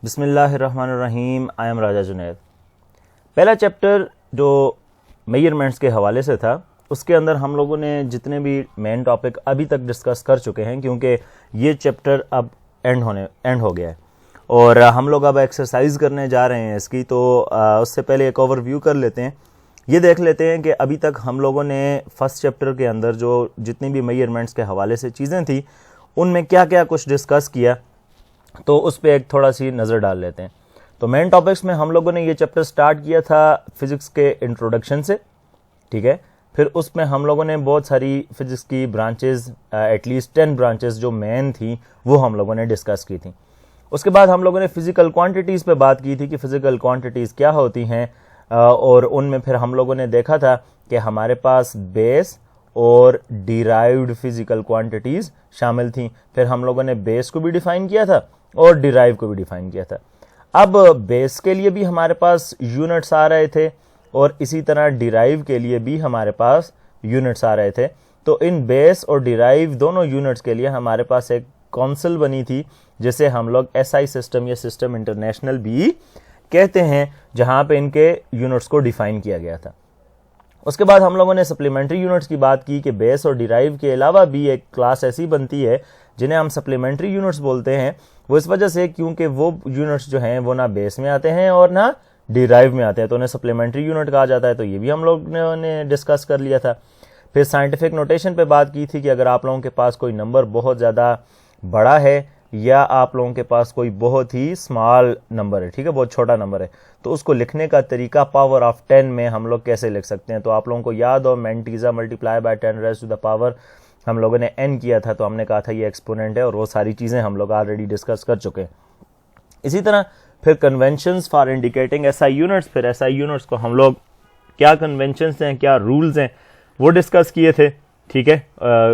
बिस्मिल्लाहिर्रहमानिर्रहीम। I am राजा जुनैद। पहला chapter जो मेजरमेंट्स के हवाले से था, उसके अंदर हम लोगों ने जितने भी मेन टॉपिक अभी तक डिस्कस कर चुके हैं, क्योंकि ये चैप्टर अब एंड हो गया है और हम लोग अब एक्सरसाइज करने जा रहे हैं इसकी। तो उससे पहले एक ओवरव्यू कर लेते हैं। ये देख लेते हैं कि अभी तक हम लोगों ने फर्स्ट चैप्टर के अंदर जो जितनी भी मेजरमेंट्स के हवाले से चीज़ें थी, उनमें क्या क्या कुछ डिस्कस किया, तो उस पर एक थोड़ा सी नज़र डाल लेते हैं। तो मेन टॉपिक्स में हम लोगों ने ये चैप्टर स्टार्ट किया था फिज़िक्स के इंट्रोडक्शन से, ठीक है। फिर उसमें हम लोगों ने बहुत सारी फिज़िक्स की ब्रांचेस, एटलीस्ट 10 ब्रांचेस जो मेन थी, वो हम लोगों ने डिस्कस की थी। उसके बाद हम लोगों ने फिज़िकल क्वांटिटीज़ पे बात की थी कि फ़िज़िकल क्वांटिटीज़ क्या होती हैं, और उनमें फिर हम लोगों ने देखा था कि हमारे पास बेस और डिराइव्ड फिज़िकल क्वांटिटीज़ शामिल थी। फिर हम लोगों ने बेस को भी डिफ़ाइन किया था और डिराइव को भी डिफ़ाइन किया था। अब बेस के लिए भी हमारे पास यूनिट्स आ रहे थे और इसी तरह डिराइव के लिए भी हमारे पास यूनिट्स आ रहे थे। तो इन बेस और डिराइव दोनों यूनिट्स के लिए हमारे पास एक काउंसिल बनी थी, जिसे हम लोग एसआई सिस्टम या सिस्टम इंटरनेशनल भी कहते हैं, जहां पे इनके यूनिट्स को डिफाइन किया गया था। उसके बाद हम लोगों ने सप्लीमेंट्री यूनिट्स की बात की कि बेस और डिराइव के अलावा भी एक क्लास ऐसी बनती है जिन्हें हम सप्लीमेंट्री यूनिट्स बोलते हैं। वो इस वजह से क्योंकि वो यूनिट्स जो हैं वो ना बेस में आते हैं और ना डिराइव में आते हैं, तो उन्हें सप्लीमेंट्री यूनिट कहा जाता है। तो ये भी हम लोग ने डिस्कस कर लिया था। फिर साइंटिफिक नोटेशन पे बात की थी कि अगर आप लोगों के पास कोई नंबर बहुत ज़्यादा बड़ा है या आप लोगों के पास कोई बहुत ही स्मॉल नंबर है, ठीक है, बहुत छोटा नंबर है, तो उसको लिखने का तरीका पावर ऑफ 10 में हम लोग कैसे लिख सकते हैं। तो आप लोगों को याद हो mantissa multiply by 10 raise to the power हम लोगों ने n किया था, तो हमने कहा था ये एक्सपोनेंट है, और वो सारी चीज़ें हम लोग ऑलरेडी डिस्कस कर चुके हैं। इसी तरह फिर conventions for indicating SI units, फिर एसआई यूनिट्स को हम लोग क्या कन्वेंशंस हैं, क्या रूल्स हैं, वो डिस्कस किए थे, ठीक है,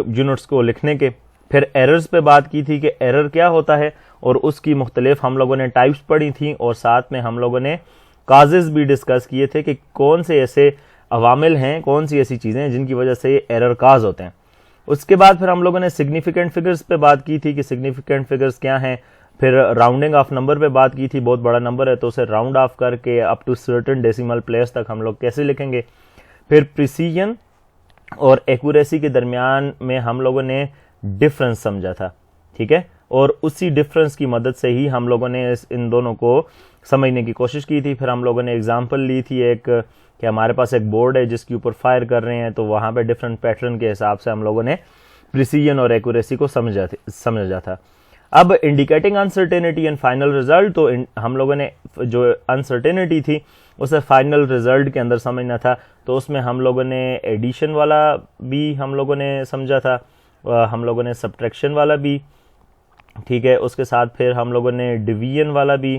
यूनिट्स को लिखने के। फिर एरर्स पे बात की थी कि एरर क्या होता है और उसकी मुख्तलिफ हम लोगों ने टाइप्स पढ़ी थी, और साथ में हम लोगों ने काजेज़ भी डिस्कस किए थे कि कौन से ऐसे अवामिल हैं, कौन सी ऐसी चीज़ें हैं जिनकी वजह से एरर काज होते हैं। उसके बाद फिर हम लोगों ने सिग्निफिकेंट फिगर्स पे बात की थी कि सिग्निफिकेंट फिगर्स क्या हैं। फिर राउंडिंग ऑफ नंबर पे बात की थी, बहुत बड़ा नंबर है तो उसे राउंड ऑफ करके up to certain decimal place तक हम लोग कैसे लिखेंगे। फिर प्रिसीजन और एक्यूरेसी के दरमियान में हम लोगों ने डिफरेंस समझा था, ठीक है, और उसी डिफरेंस की मदद से ही हम लोगों ने इन दोनों को समझने की कोशिश की थी। फिर हम लोगों ने एग्जांपल ली थी एक कि हमारे पास एक बोर्ड है जिसके ऊपर फायर कर रहे हैं, तो वहाँ पे डिफरेंट पैटर्न के हिसाब से हम लोगों ने प्रिसीजन और एक्यूरेसी को समझा था। अब indicating uncertainty and final result, तो हम लोगों ने जो अनसर्टेनिटी थी उसे फाइनल रिजल्ट के अंदर समझना था। तो उसमें हम लोगों ने एडिशन वाला भी हम लोगों ने समझा था, हम लोगों ने सब्ट्रैक्शन वाला भी, ठीक है, उसके साथ फिर हम लोगों ने डिवीजन वाला भी,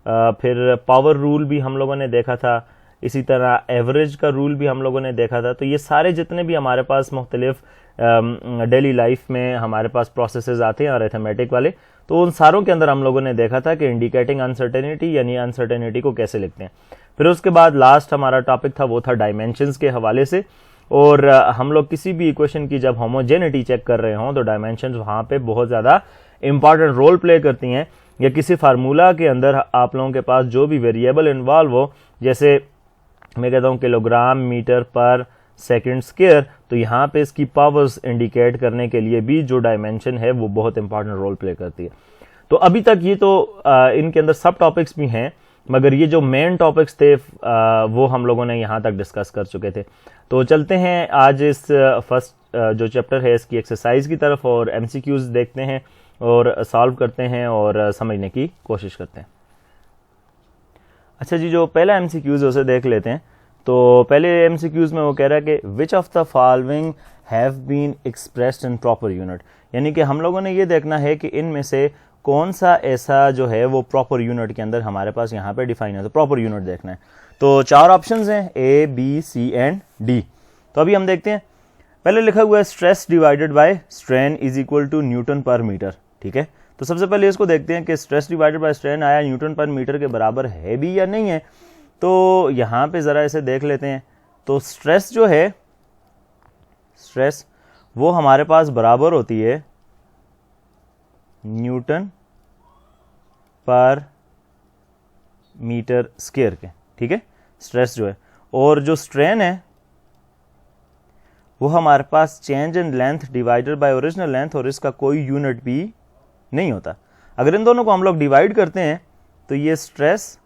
फिर पावर रूल भी हम लोगों ने देखा था, इसी तरह एवरेज का रूल भी हम लोगों ने देखा था। तो ये सारे जितने भी हमारे पास मुख्तलिफ डेली लाइफ में हमारे पास प्रोसेसेस आते हैं अरिथमेटिक वाले, तो उन सारों के अंदर हम लोगों ने देखा था कि इंडिकेटिंग अनसर्टेनिटी यानी अनसर्टेनिटी को कैसे लिखते हैं। फिर उसके बाद लास्ट हमारा टॉपिक था वो था डायमेंशंस के हवाले से, और हम लोग किसी भी इक्वेशन की जब होमोजेनिटी चेक कर रहे हों तो डायमेंशंस वहाँ पे बहुत ज़्यादा इंपॉर्टेंट रोल प्ले करती हैं। या किसी फार्मूला के अंदर आप लोगों के पास जो भी वेरिएबल इन्वॉल्व हो, जैसे मैं कहता हूँ किलोग्राम मीटर पर सेकंड स्क्वायर, तो यहाँ पे इसकी पावर्स इंडिकेट करने के लिए भी जो डायमेंशन है वो बहुत इंपॉर्टेंट रोल प्ले करती है। तो अभी तक ये तो इनके अंदर सब टॉपिक्स भी हैं, मगर ये जो मेन टॉपिक्स थे वो हम लोगों ने यहाँ तक डिस्कस कर चुके थे। तो चलते हैं आज इस फर्स्ट जो चैप्टर है इसकी एक्सरसाइज की तरफ, और एमसीक्यूज देखते हैं और सॉल्व करते हैं और समझने की कोशिश करते हैं। अच्छा जी, जो पहला एमसीक्यूज है उसे देख लेते हैं। तो पहले एमसीक्यूज में वो कह रहा है कि which of the following have been expressed in proper unit, यानी कि हम लोगों ने ये देखना है कि इनमें से कौन सा ऐसा जो है वो प्रॉपर यूनिट के अंदर हमारे पास यहाँ पे डिफाइन है। तो प्रॉपर यूनिट देखना है। तो 4 ऑप्शंस हैं, A B C and D. तो अभी हम देखते हैं। पहले लिखा हुआ है stress divided by strain is equal to newton per metre, ठीक है। तो सबसे पहले इसको देखते हैं कि स्ट्रेस डिवाइडेड बाय स्ट्रेन आया न्यूटन पर मीटर के बराबर है भी या नहीं है। तो यहाँ पे ज़रा इसे देख लेते हैं। तो स्ट्रेस जो है, स्ट्रेस वो हमारे पास बराबर होती है न्यूटन पर मीटर स्क्वायर के, ठीक है, स्ट्रेस जो है। और जो स्ट्रेन है वो हमारे पास change in length divided by original length, और इसका कोई यूनिट भी नहीं होता। अगर इन दोनों को हम लोग डिवाइड करते हैं तो ये स्ट्रेस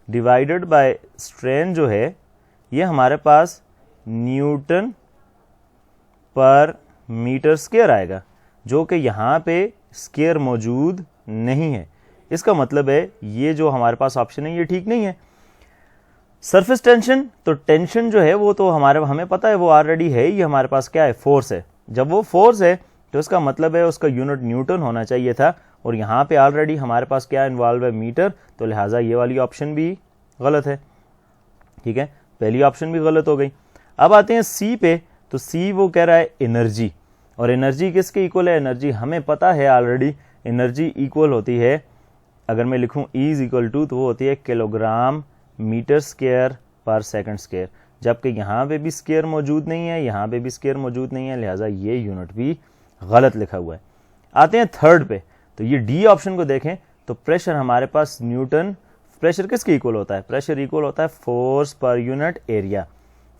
डिवाइडेड बाय स्ट्रेन जो है ये हमारे पास न्यूटन पर मीटर स्क्वायर आएगा, जो कि यहाँ पे स्क्वायर मौजूद नहीं है। इसका मतलब है ये जो हमारे पास ऑप्शन है ये ठीक नहीं है। सरफेस टेंशन, तो टेंशन जो है वो तो हमें पता है वो ऑलरेडी है, ये हमारे पास क्या है, फोर्स है। जब वो फोर्स है तो इसका मतलब है उसका यूनिट न्यूटन होना चाहिए था, और यहाँ पे ऑलरेडी हमारे पास क्या इन्वॉल्व है, मीटर, तो लिहाजा ये वाली ऑप्शन भी गलत है, ठीक है, पहली ऑप्शन भी गलत हो गई। अब आते हैं सी पे, तो सी वो कह रहा है एनर्जी, और एनर्जी किसके इक्वल है, एनर्जी हमें पता है ऑलरेडी, एनर्जी इक्वल होती है, अगर मैं लिखूं E इज इक्वल टू, तो वो होती है किलोग्राम मीटर स्क्वायर पर सेकंड स्क्वायर, जबकि यहाँ पे भी स्क्वायर मौजूद नहीं है, यहाँ पे भी स्क्वायर मौजूद नहीं है, लिहाजा ये यूनिट भी गलत लिखा हुआ है। आते हैं थर्ड पे, तो ये डी ऑप्शन को देखें तो प्रेशर हमारे पास न्यूटन, प्रेशर किसके इक्वल होता है, प्रेशर इक्वल होता है force per unit area.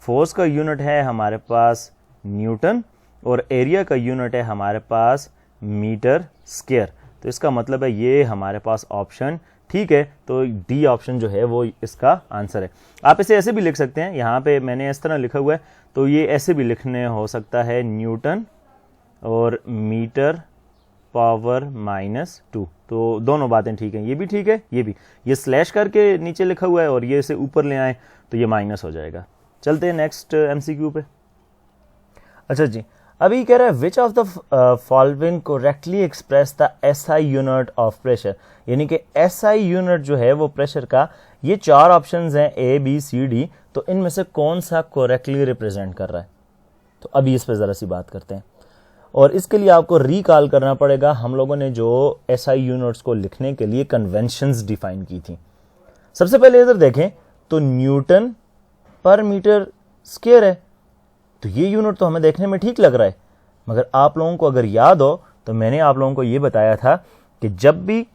Force का यूनिट है हमारे पास न्यूटन, और एरिया का यूनिट है हमारे पास मीटर स्क्वायर, तो इसका मतलब है ये हमारे पास ऑप्शन ठीक है, तो डी ऑप्शन जो है वो इसका आंसर है। आप इसे ऐसे भी लिख सकते हैं, यहाँ पे मैंने इस तरह लिखा हुआ है, तो ये ऐसे भी लिखने हो सकता है न्यूटन और मीटर पावर -2, तो दोनों बातें ठीक हैं, ये भी ठीक है, ये भी, ये स्लैश करके नीचे लिखा हुआ है और ये इसे ऊपर ले आए तो ये माइनस हो जाएगा। चलते हैं नेक्स्ट MCQ पे। अच्छा जी, अभी कह रहा है विच of the following correctly express the SI unit of pressure, यानी कि SI यूनिट जो है वो प्रेशर का, ये चार ऑप्शंस हैं A B C D, तो इनमें से कौन सा करेक्टली रिप्रेजेंट कर रहा है, तो अभी इस पर जरा सी बात करते हैं। और इसके लिए आपको रिकॉल करना पड़ेगा, हम लोगों ने जो SI यूनिट्स को लिखने के लिए कन्वेंशंस डिफाइन की थी। सबसे पहले इधर देखें तो न्यूटन पर मीटर स्क्वायर है, तो ये यूनिट तो हमें देखने में ठीक लग रहा है, मगर आप लोगों को अगर याद हो तो मैंने आप लोगों को ये बताया था कि जब भी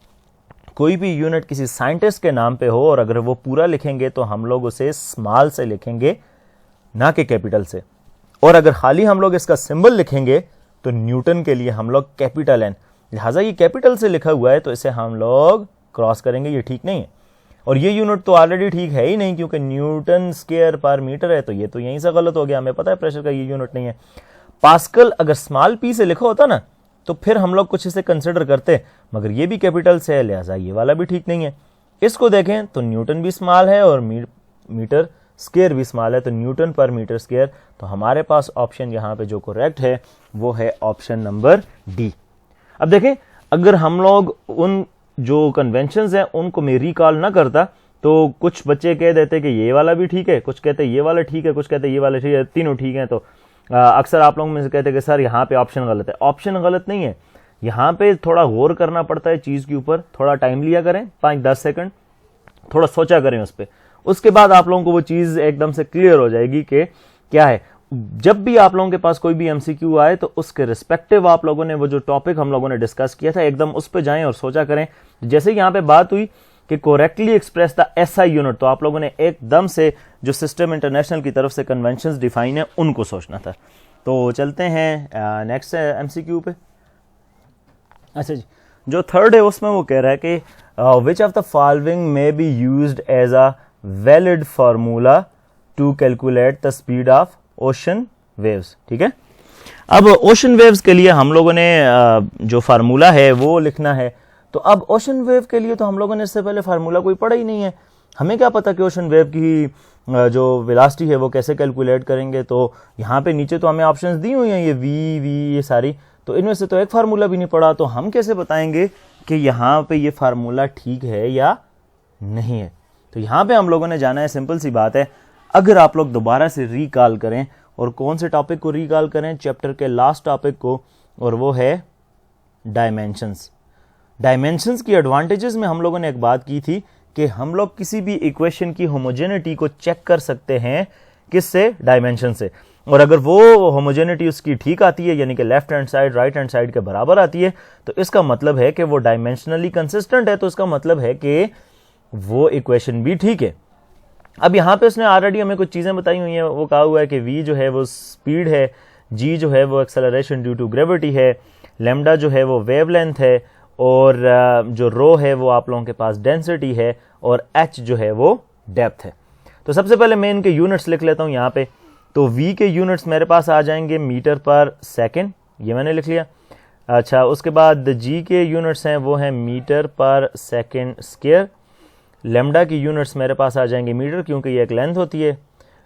कोई भी यूनिट किसी साइंटिस्ट के नाम पे हो और अगर वो पूरा लिखेंगे तो हम लोग उसे स्मॉल से लिखेंगे, ना कि कैपिटल से, और अगर खाली हम लोग इसका सिंबल लिखेंगे तो न्यूटन के लिए हम लोग कैपिटल N, लिहाजा ये कैपिटल से लिखा हुआ है तो इसे हम लोग क्रॉस करेंगे, ये ठीक नहीं है। और ये यूनिट तो ऑलरेडी ठीक है ही नहीं, क्योंकि न्यूटन स्क्वायर पर मीटर है, तो ये तो यहीं से गलत हो गया, हमें पता है प्रेशर का ये यूनिट नहीं है। पास्कल अगर स्मॉल p से लिखा होता ना तो फिर हम लोग कुछ इसे कंसिडर करते, मगर ये भी कैपिटल से है, लिहाजा ये वाला भी ठीक नहीं है। इसको देखें तो न्यूटन भी स्मॉल है और मीटर स्क्वायर भी स्मॉल है, तो न्यूटन पर मीटर स्क्वायर, तो हमारे पास ऑप्शन यहाँ पे जो करेक्ट है वो है ऑप्शन नंबर डी। अब देखें, अगर हम लोग उन जो कन्वेंशंस हैं उनको मैं रिकॉल ना करता तो कुछ बच्चे कह देते कि ये वाला भी ठीक है, कुछ कहते ये वाला ठीक है, कुछ कहते ये वाला ठीक है, तीनों ठीक है। तो अक्सर आप लोगों में से कहते कि सर यहाँ पे ऑप्शन गलत है। ऑप्शन गलत नहीं है, यहाँ पे थोड़ा गौर करना पड़ता है चीज के ऊपर, थोड़ा टाइम लिया करें 5-10 सेकंड, थोड़ा सोचा करें उस पर, उसके बाद आप लोगों को वो चीज एकदम से क्लियर हो जाएगी कि क्या है। जब भी आप लोगों के पास कोई भी MCQ आए तो उसके रिस्पेक्टिव आप लोगों ने वो जो टॉपिक हम लोगों ने डिस्कस किया था एकदम उस पर जाएं और सोचा करें। जैसे यहाँ पे बात हुई कि correctly express the SI unit, तो आप लोगों ने एकदम से जो सिस्टम इंटरनेशनल की तरफ से कन्वेंशंस डिफाइन है उनको सोचना था। तो चलते हैं नेक्स्ट MCQ पे। अच्छा जी, जो थर्ड है उसमें वो कह रहा है कि which of the following may be used as a valid formula to calculate the speed of ocean waves. ठीक है, अब ओशन वेव्स के लिए हम लोगों ने जो फार्मूला है वो लिखना है। तो अब ओशन वेव के लिए तो हम लोगों ने इससे पहले फार्मूला कोई पढ़ा ही नहीं है, हमें क्या पता कि ओशन वेव की जो वेलोसिटी है वो कैसे कैलकुलेट करेंगे। तो यहाँ पे नीचे तो हमें ऑप्शंस दी हुई हैं, ये वी ये सारी, तो इनमें से तो एक फार्मूला भी नहीं पढ़ा, तो हम कैसे बताएंगे कि यहाँ पे ये फार्मूला ठीक है या नहीं है। तो यहाँ पे हम लोगों ने जाना है, सिंपल सी बात है। अगर आप लोग दोबारा से रिकॉल करें, और कौन से टॉपिक को रिकॉल करें, चैप्टर के लास्ट टॉपिक को, और वो है डायमेंशंस। डायमेंशंस की एडवांटेजेस में हम लोगों ने एक बात की थी कि हम लोग किसी भी इक्वेशन की होमोजेनिटी को चेक कर सकते हैं, किससे, डायमेंशन से। और अगर वो होमोजेनिटी उसकी ठीक आती है, यानी कि left hand side right hand side के बराबर आती है, तो इसका मतलब है कि वो डायमेंशनली कंसिस्टेंट है। तो इसका मतलब है कि वो इक्वेशन भी ठीक है। अब यहाँ पे उसने ऑलरेडी हमें कुछ चीज़ें बताई हुई हैं। वो कहा हुआ है कि v जो है वो स्पीड है, g जो है वो एक्सेलरेशन ड्यू टू ग्रेविटी है, लैम्डा जो है वो वेवलेंथ है, और जो रो है वो आप लोगों के पास डेंसिटी है, और h जो है वो डेप्थ है। तो सबसे पहले मैं इनके यूनिट्स लिख लेता हूँ यहाँ पे। तो v के यूनिट्स मेरे पास आ जाएंगे मीटर पर सेकेंड, ये मैंने लिख लिया। अच्छा, उसके बाद g के यूनिट्स हैं वो हैं metre per second square. Lambda की यूनिट्स मेरे पास आ जाएंगे मीटर, क्योंकि ये एक लेंथ होती है।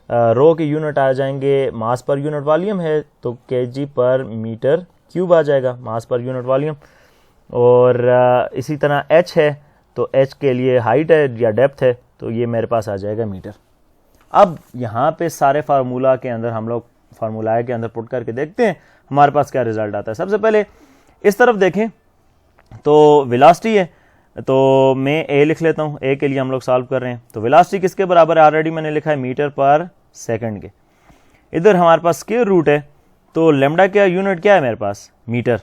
रो के यूनिट आ जाएंगे, मास पर यूनिट वॉल्यूम है तो केजी पर मीटर क्यूब आ जाएगा, मास पर यूनिट वॉल्यूम। और इसी तरह h है तो h के लिए हाइट है या डेप्थ है, तो ये मेरे पास आ जाएगा मीटर। अब यहाँ पे सारे फार्मूला के अंदर हम लोग फार्मूला के अंदर पुट करके देखते हैं हमारे पास क्या रिजल्ट आता है। सबसे पहले इस तरफ देखें तो वेलोसिटी है, तो मैं a लिख लेता हूँ। a के लिए हम लोग सॉल्व कर रहे हैं, तो वेलोसिटी किसके बराबर है, ऑलरेडी मैंने लिखा है मीटर पर सेकंड के। इधर हमारे पास स्क्वायर रूट है, तो लैम्डा का यूनिट क्या है मेरे पास, मीटर।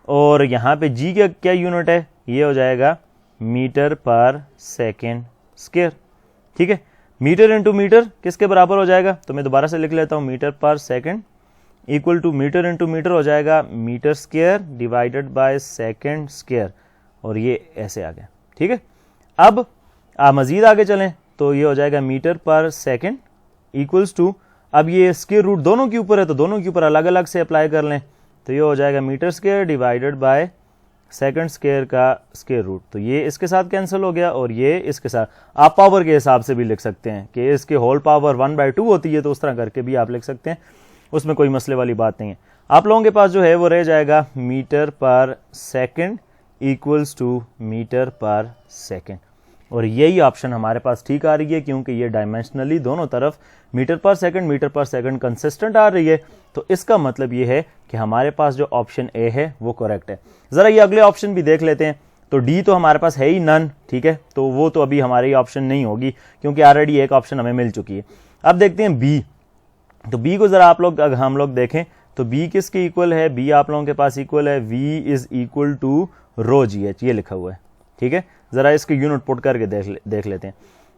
और यहाँ पे g का क्या यूनिट है, ये हो जाएगा मीटर पर सेकेंड स्क्वायर। ठीक है, मीटर इंटू मीटर किसके बराबर हो जाएगा, तो मैं दोबारा से लिख लेता हूँ, metre per second equal to metre into metre हो जाएगा metre square divided by second square, और ये ऐसे आ गया। ठीक है, अब आप मजीद आगे चलें तो ये हो जाएगा metre per second equals to, अब ये स्क्वायर रूट दोनों के ऊपर है तो दोनों के ऊपर अलग अलग से अप्लाई कर लें, तो ये हो जाएगा metre square divided by second square का स्क्वायर रूट। तो ये इसके साथ कैंसिल हो गया और ये इसके साथ। आप पावर के हिसाब से भी लिख सकते हैं कि इसके होल पावर 1/2 होती है, तो उस तरह करके भी आप लिख सकते हैं, उसमें कोई मसले वाली बात नहीं है। आप लोगों के पास जो है वो रह जाएगा metre per second equals to metre per second, और यही ऑप्शन हमारे पास ठीक आ रही है, क्योंकि ये डायमेंशनली दोनों तरफ मीटर पर सेकंड कंसिस्टेंट आ रही है। तो इसका मतलब ये है कि हमारे पास जो ऑप्शन ए है वो करेक्ट है। जरा ये अगले ऑप्शन भी देख लेते हैं। तो डी तो हमारे पास है ही नन, ठीक है, तो वो तो अभी हमारी ऑप्शन नहीं होगी, क्योंकि ऑलरेडी एक ऑप्शन हमें मिल चुकी है। अब देखते हैं बी। तो बी को जरा हम लोग देखें तो बी किसके इक्वल है, बी आप लोगों के पास इक्वल है v is equal to rho G H, ये लिखा हुआ है। ठीक है, जरा इसके यूनिट पुट करके देख लेते हैं।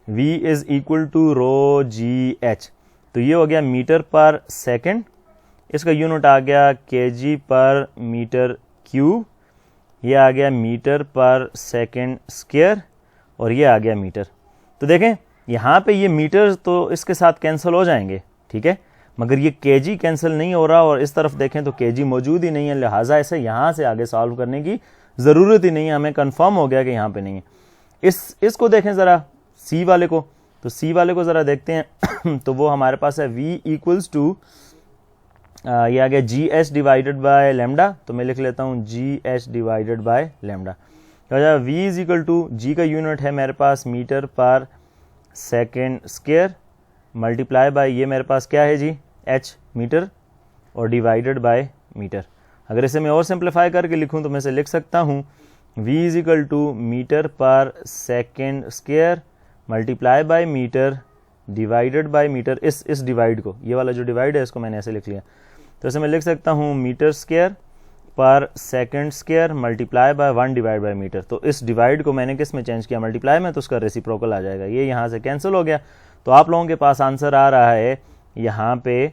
v is equal to rho G H, तो ये हो गया मीटर पर सेकेंड, इसका यूनिट आ गया केजी पर मीटर क्यूब, ये आ गया मीटर पर सेकेंड स्क्वायर, और ये आ गया मीटर। तो देखें यहाँ पे ये मीटर तो इसके साथ कैंसिल हो जाएंगे, ठीक है, मगर ये केजी कैंसिल नहीं हो रहा, और इस तरफ देखें तो केजी मौजूद ही नहीं है, लिहाजा इसे यहाँ से आगे सॉल्व करने की ज़रूरत ही नहीं है, हमें कंफर्म हो गया कि यहाँ पे नहीं है। इसको देखें ज़रा सी वाले को, तो सी वाले को ज़रा देखते हैं तो वो हमारे पास है v इक्वल्स टू, ये आ गया जी एच डिवाइडेड बाय लेमडा, तो मैं लिख लेता हूँ जी एच डिवाइडेड बाय लेमडा। तो जाएगा v इज इक्वल टू, जी का यूनिट है मेरे पास metre per second square, multiply bye ये मेरे पास क्या है जी h मीटर, और डिवाइडेड बाय मीटर। अगर इसे मैं और सिंप्लीफाई करके लिखूं तो मैं इसे लिख सकता हूं v is equal to metre per second square multiply by metre divided by metre. इस डिवाइड को, ये वाला जो डिवाइड है इसको मैंने ऐसे लिख लिया, तो इसे मैं लिख सकता हूं metre square per second square multiply by 1 divide by metre. तो इस डिवाइड को मैंने किस में चेंज किया, मल्टीप्लाई में, तो उसका रेसिप्रोकल आ जाएगा, ये यहाँ से कैंसिल हो गया। तो आप लोगों के पास आंसर आ रहा है यहाँ पे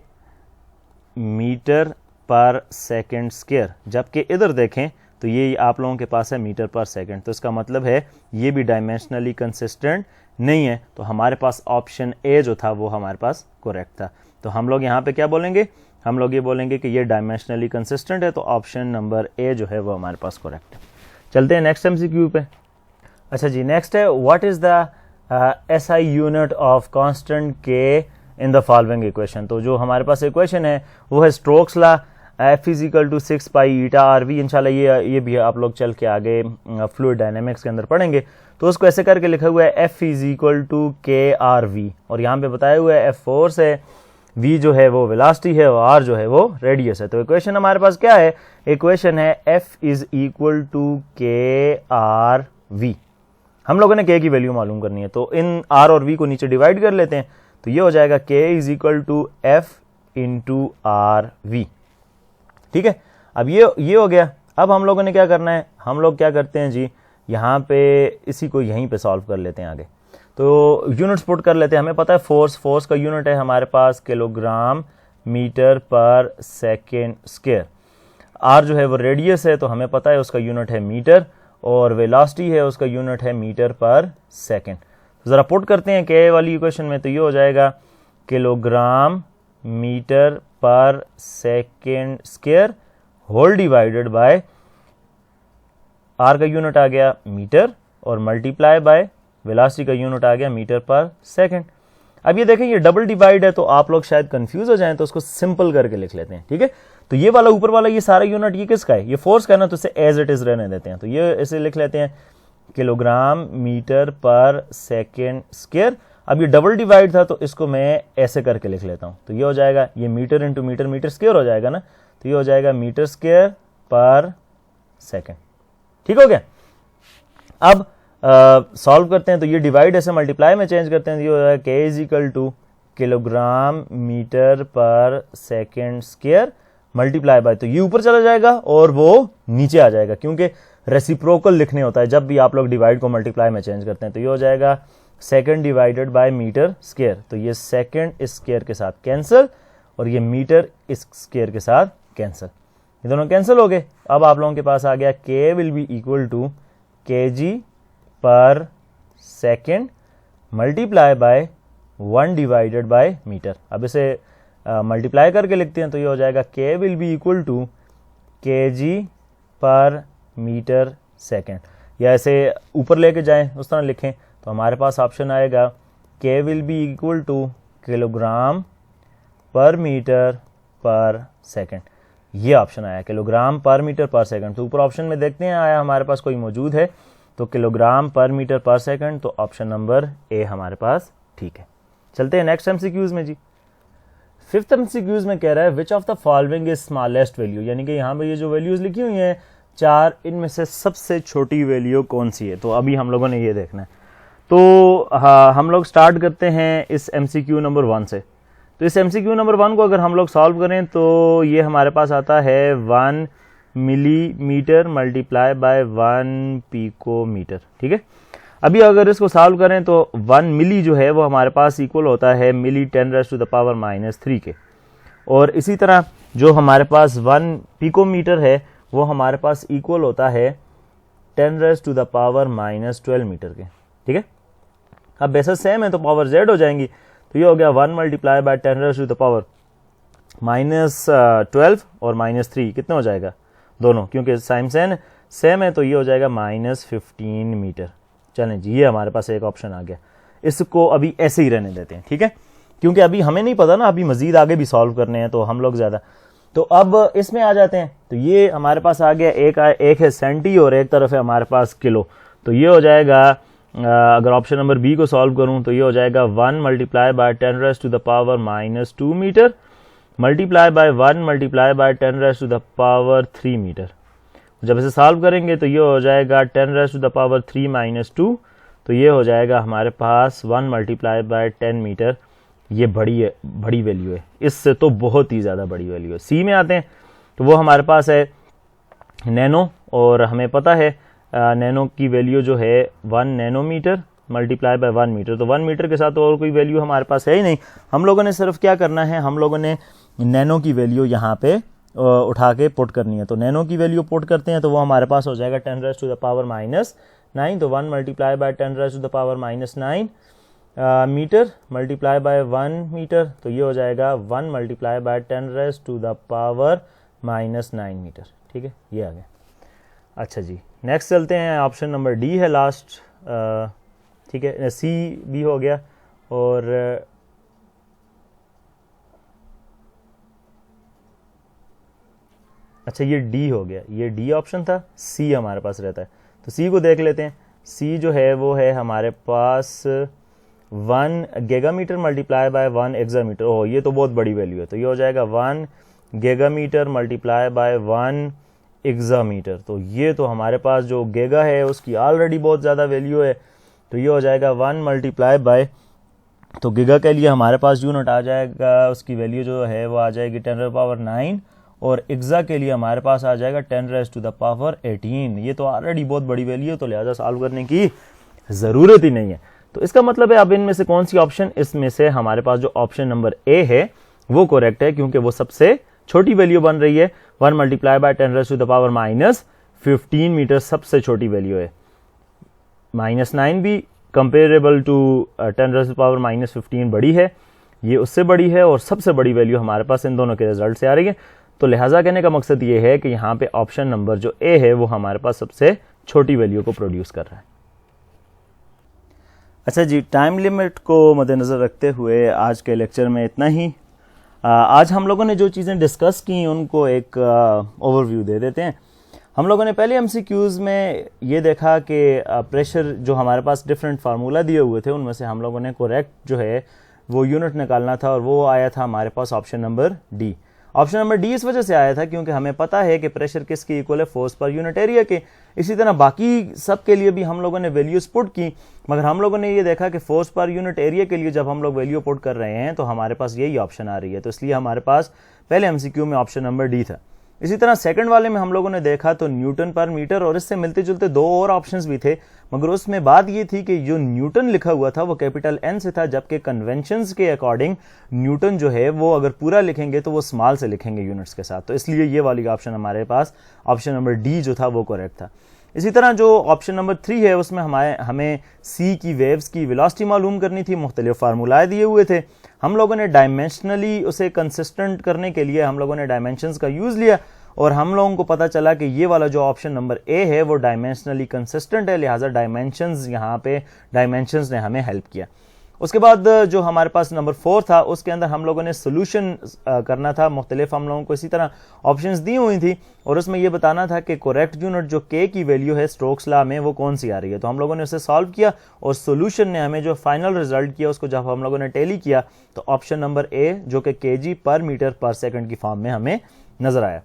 मीटर पर सेकेंड स्क्वायर, जबकि इधर देखें तो ये आप लोगों के पास है मीटर पर सेकेंड। तो इसका मतलब है ये भी डायमेंशनली कंसिस्टेंट नहीं है, तो हमारे पास ऑप्शन ए जो था वो हमारे पास करेक्ट था। तो हम लोग यहाँ पे क्या बोलेंगे, हम लोग ये बोलेंगे कि ये डायमेंशनली कंसिस्टेंट है, तो ऑप्शन नंबर ए जो है वो हमारे पास करेक्ट है। चलते हैं नेक्स्ट एमसीक्यू पे। अच्छा जी, नेक्स्ट है what is the SI unit of constant के इन द फॉलोइंग इक्वेशन। तो जो हमारे पास इक्वेशन है वो है Stokes law, F is equal to 6 pi eta R V. इंशाल्लाह ये भी आप लोग चल के आगे फ्लूइड डायनेमिक्स के अंदर पढ़ेंगे। तो उसको ऐसे करके लिखा हुआ है एफ इज इक्वल टू के आर वी, और यहाँ पे बताया हुआ है एफ फोर्स है, v जो है वो वेलोसिटी है, और r जो है वो रेडियस है। तो इक्वेशन हमारे पास क्या है, इक्वेशन है f इज इक्वल टू के आर वी। हम लोगों ने k की वैल्यू मालूम करनी है, तो इन r और v को नीचे डिवाइड कर लेते हैं, तो ये हो जाएगा k is equal to f into R V. ठीक है, अब ये हो गया। अब हम लोगों ने क्या करना है, हम लोग क्या करते हैं जी, यहाँ पे इसी को यहीं पे सॉल्व कर लेते हैं आगे। तो यूनिट्स पुट कर लेते हैं। हमें पता है फोर्स का यूनिट है हमारे पास kilogram metre per second square. Are जो है वो रेडियस है, तो हमें पता है उसका यूनिट है मीटर, और वेलोसिटी है उसका यूनिट है मीटर पर सेकेंड। तो ज़रा पुट करते हैं के वाली इक्वेशन में, तो ये हो जाएगा kilogram metre per second square whole divided by R का यूनिट आ गया मीटर और मल्टीप्लाई बाय वेलोसिटी का यूनिट आ गया मीटर पर सेकेंड। अब ये देखें ये डबल डिवाइड है, तो आप लोग शायद कंफ्यूज हो जाएं, तो उसको सिंपल करके लिख लेते हैं। ठीक है, तो ये वाला ऊपर वाला ये सारा यूनिट ये किसका है, ये फोर्स का है ना, तो इसे एज इट इज रहने देते हैं। तो ये इसे लिख लेते हैं kilogram metre per second square. अब ये डबल डिवाइड था, तो इसको मैं ऐसे करके लिख लेता हूं। तो ये हो जाएगा ये metre into metre, metre square हो जाएगा ना, तो ये हो जाएगा मीटर स्क्वायर पर सेकेंड। ठीक हो गया। अब सॉल्व करते हैं, तो ये डिवाइड ऐसे मल्टीप्लाई में चेंज करते हैं, तो ये हो जाएगा K is equal to kilogram metre per second square multiply by, तो ये ऊपर चला जाएगा और वो नीचे आ जाएगा, क्योंकि रेसिप्रोकल लिखने होता है जब भी आप लोग डिवाइड को मल्टीप्लाई में चेंज करते हैं। तो ये हो जाएगा second divided by metre square, तो ये सेकेंड इस स्क्वायर के साथ कैंसिल और ये मीटर इस स्क्वायर के साथ कैंसिल, ये दोनों कैंसिल हो गए। अब आप लोगों के पास आ गया K will be equal to KG per second multiply by 1 divided by metre. अब इसे मल्टीप्लाई करके लिखते हैं, तो ये हो जाएगा K will be equal to KG per metre second, या ऐसे ऊपर लेके जाएं उस तरह लिखें, तो हमारे पास ऑप्शन आएगा K will be equal to kilogram per metre per second. ये ऑप्शन आया kilogram per metre per second. तो ऊपर ऑप्शन में देखते हैं आया हमारे पास कोई मौजूद है, तो kilogram per metre per second, तो ऑप्शन नंबर ए हमारे पास ठीक है। चलते हैं नेक्स्ट एमसीक्यूज में जी। फिफ्थ एमसीक्यूज में कह रहा है विच of the following is smallest value, यानी कि यहाँ पे ये जो वैल्यूज लिखी हुई हैं चार, इनमें से सबसे छोटी वैल्यू कौन सी है। तो अभी हम लोगों ने ये देखना है। तो हाँ, हम लोग स्टार्ट करते हैं इस एमसीक्यू नंबर 1 से। तो इस एमसीक्यू नंबर 1 को अगर हम लोग सॉल्व करें, तो ये हमारे पास आता है 1 मिलीमीटर मल्टीप्लाई बाय 1 पिकोमीटर। ठीक है, अभी अगर इसको सॉल्व करें तो 1 मिली जो है वो हमारे पास इक्वल होता है मिली 10⁻³ के, और इसी तरह जो हमारे पास 1 पिकोमीटर है वो हमारे पास इक्वल होता है 10⁻12 मीटर के। ठीक है, अब बेसिस सेम है तो पावर z हो जाएंगी, तो ये हो गया 1 मल्टीप्लाई बाय 10⁻12 और -3 कितना हो जाएगा दोनों, क्योंकि साइन सेम है, तो ये हो जाएगा -15 मीटर। चलें जी, ये हमारे पास एक ऑप्शन आ गया। इसको अभी ऐसे ही रहने देते हैं, ठीक है, क्योंकि अभी हमें नहीं पता ना, अभी मजीद आगे भी सॉल्व करने हैं तो हम लोग ज़्यादा। तो अब इसमें आ जाते हैं, तो ये हमारे पास आ गया एक है सेंटी और एक तरफ है हमारे पास किलो। तो ये हो जाएगा, अगर ऑप्शन नंबर बी को सॉल्व करूं तो ये हो जाएगा 1 multiply by 10⁻² metre multiply by 1 multiply by 10⁻³ metre. जब इसे सॉल्व करेंगे तो ये हो जाएगा 10⁻³ - 2, तो ये हो जाएगा हमारे पास 1 मल्टीप्लाई बाय 10 मीटर। ये बड़ी वैल्यू है, इससे तो बहुत ही ज़्यादा बड़ी वैल्यू है। सी में आते हैं तो वो हमारे पास है नैनो, और हमें पता है नैनो की वैल्यू जो है 1 नैनोमीटर मल्टीप्लाई बाय 1 मीटर। तो 1 मीटर के साथ और कोई वैल्यू हमारे पास है ही नहीं। हम लोगों ने सिर्फ क्या करना है, हम लोगों ने नैनो की वैल्यू यहाँ पे उठा के पुट करनी है। तो नैनो की वैल्यू पुट करते हैं तो वो हमारे पास हो जाएगा 10⁻⁹ तो 1 multiply by 10⁻⁹ metre multiply by 1 metre, तो ये हो जाएगा 1 मल्टीप्लाई बाय 10⁻⁹ मीटर। ठीक है, ये आ गया। अच्छा जी, नेक्स्ट चलते हैं, ऑप्शन नंबर डी है लास्ट। ठीक है, सी भी हो गया, और अच्छा ये डी हो गया, ये डी ऑप्शन था, सी हमारे पास रहता है। तो सी को देख लेते हैं। सी जो है वो है हमारे पास 1 गीगामीटर मल्टीप्लाई बाय 1 एक्सामीटर। ओह, ये तो बहुत बड़ी वैल्यू है, तो ये हो जाएगा 1 गीगामीटर मल्टीप्लाई बाय 1 एक्सामीटर। तो ये तो हमारे पास जो गीगा है उसकी ऑलरेडी बहुत ज़्यादा वैल्यू है, तो ये हो जाएगा 1 मल्टीप्लाई बाय, तो गीगा के लिए हमारे पास यूनिट आ जाएगा, उसकी वैल्यू जो है वो आ जाएगी 10⁻⁹ और एक्सा के लिए हमारे पास आ जाएगा 10⁻18। ये तो ऑलरेडी बहुत बड़ी वैल्यू है, तो लिहाजा सॉल्व करने की ज़रूरत ही नहीं है। तो इसका मतलब है अब इनमें से कौन सी ऑप्शन, इसमें से हमारे पास जो ऑप्शन नंबर ए है वो करेक्ट है, क्योंकि वो सबसे छोटी वैल्यू बन रही है। 1 मल्टीप्लाई बाय 10⁻⁻15 मीटर सबसे छोटी वैल्यू है। -9 भी कंपेरेबल टू 10⁻⁻15 बड़ी है, ये उससे बड़ी है, और सबसे बड़ी वैल्यू हमारे पास इन दोनों के रिजल्ट से आ रही है। तो लिहाजा कहने का मकसद ये है कि यहाँ पे ऑप्शन नंबर जो ए है वो हमारे पास सबसे छोटी वैल्यू को प्रोड्यूस कर रहा है। अच्छा जी, टाइम लिमिट को मद्देनज़र रखते हुए आज के लेक्चर में इतना ही। आज हम लोगों ने जो चीज़ें डिस्कस की उनको एक ओवरव्यू दे देते हैं। हम लोगों ने पहले MCQs में ये देखा कि प्रेशर जो हमारे पास डिफरेंट फार्मूला दिए हुए थे उनमें से हम लोगों ने करेक्ट जो है वो यूनिट निकालना था, और वो आया था हमारे पास option number D. Option number D इस वजह से आया था क्योंकि हमें पता है कि प्रेशर किसके इक्वल है, फोर्स पर यूनिट एरिया के। इसी तरह बाकी सब के लिए भी हम लोगों ने वैल्यूज पुट की, मगर हम लोगों ने ये देखा कि फोर्स पर यूनिट एरिया के लिए जब हम लोग वैल्यू पुट कर रहे हैं तो हमारे पास यही ऑप्शन आ रही है, तो इसलिए हमारे पास पहले MCQ में ऑप्शन नंबर डी था। इसी तरह सेकंड वाले में हम लोगों ने देखा तो न्यूटन पर मीटर, और इससे मिलते जुलते दो और ऑप्शंस भी थे, मगर उसमें बात ये थी कि जो न्यूटन लिखा हुआ था वो कैपिटल N से था, जबकि कन्वेंशंस के अकॉर्डिंग न्यूटन जो है वो अगर पूरा लिखेंगे तो वो स्मॉल से लिखेंगे यूनिट्स के साथ, तो इसलिए ये वाली ऑप्शन हमारे पास ऑप्शन नंबर डी जो था वो करेक्ट था। इसी तरह जो ऑप्शन नंबर 3 है उसमें हमें सी की वेव्स की वेलोसिटी मालूम करनी थी, मुख्तलिफ फार्मूलाए दिए हुए थे। हम लोगों ने डायमेंशनली उसे कंसिस्टेंट करने के लिए हम लोगों ने डायमेंशंस का यूज लिया, और हम लोगों को पता चला कि ये वाला जो ऑप्शन नंबर ए है वो डायमेंशनली कंसिस्टेंट है, लिहाजा डायमेंशंस यहाँ पे डायमेंशंस ने हमें हेल्प किया। उसके बाद जो हमारे पास नंबर 4 था उसके अंदर हम लोगों ने सोल्यूशन करना था, मुख्तलिफ हम लोगों को इसी तरह ऑप्शंस दी हुई थी, और उसमें यह बताना था कि करेक्ट यूनिट जो के की वैल्यू है स्टोक्स लॉ में वो कौन सी आ रही है। तो हम लोगों ने उसे सॉल्व किया, और सोल्यूशन ने हमें जो फाइनल रिजल्ट किया उसको जब हम लोगों ने टैली किया तो ऑप्शन नंबर ए जो कि kg पर मीटर पर सेकंड की फॉर्म में हमें नजर आया।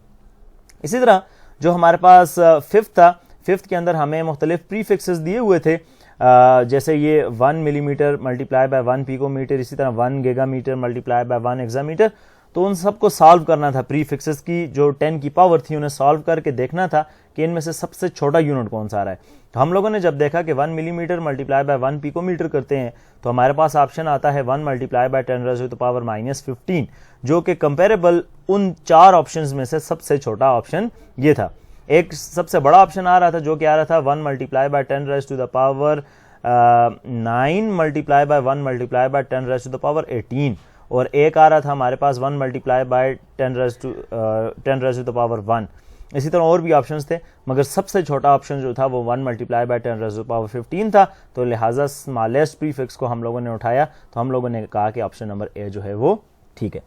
इसी तरह जो हमारे पास फिफ्थ था, फिफ्थ के अंदर हमें मुख्तलिफ प्रीफिक्सेस दिए हुए थे, जैसे ये 1 मिलीमीटर मल्टीप्लाई बाय 1 पिकोमीटर, इसी तरह 1 गीगामीटर मल्टीप्लाई बाय 1 एक्सामीटर। तो उन सबको सॉल्व करना था, प्रीफिक्सेस की जो 10 की पावर थी उन्हें सॉल्व करके देखना था कि इनमें से सबसे छोटा यूनिट कौन सा आ रहा है। तो हम लोगों ने जब देखा कि 1 मिलीमीटर मल्टीप्लाई बाय 1 पिकोमीटर करते हैं तो हमारे पास ऑप्शन आता है 1 मल्टीप्लाई बाय 10⁻⁻15, जो कि कंपेरेबल उन 4 ऑप्शंस में से सबसे छोटा ऑप्शन ये था। एक सबसे बड़ा ऑप्शन आ रहा था जो कि आ रहा था 1 multiply bye 10⁻9 multiply by 1 multiply bye 10⁻18, और एक आ रहा था हमारे पास 1 मल्टीप्लाई बाय 10⁻1। इसी तरह और भी ऑप्शंस थे, मगर सबसे छोटा ऑप्शन जो था वो 1 मल्टीप्लाई बाय 10⁻15 था। तो लिहाजा स्मॉलेस्ट प्रीफिक्स को हम लोगों ने उठाया, तो हम लोगों ने कहा कि ऑप्शन नंबर ए जो है वो ठीक है।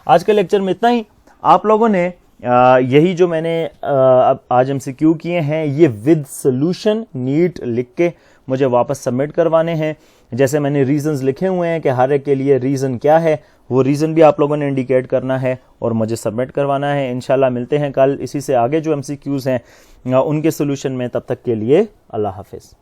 आज के लेक्चर में इतना ही। आप लोगों ने यही जो मैंने आज MCQ किए हैं ये विद सोल्यूशन नीट लिख के मुझे वापस सबमिट करवाने हैं। जैसे मैंने रीजंस लिखे हुए हैं कि हर एक के लिए रीज़न क्या है, वो रीज़न भी आप लोगों ने इंडिकेट करना है और मुझे सबमिट करवाना है। इंशाल्लाह मिलते हैं कल इसी से आगे जो MCQs हैं उनके सोल्यूशन में। तब तक के लिए अल्लाह हाफिज़।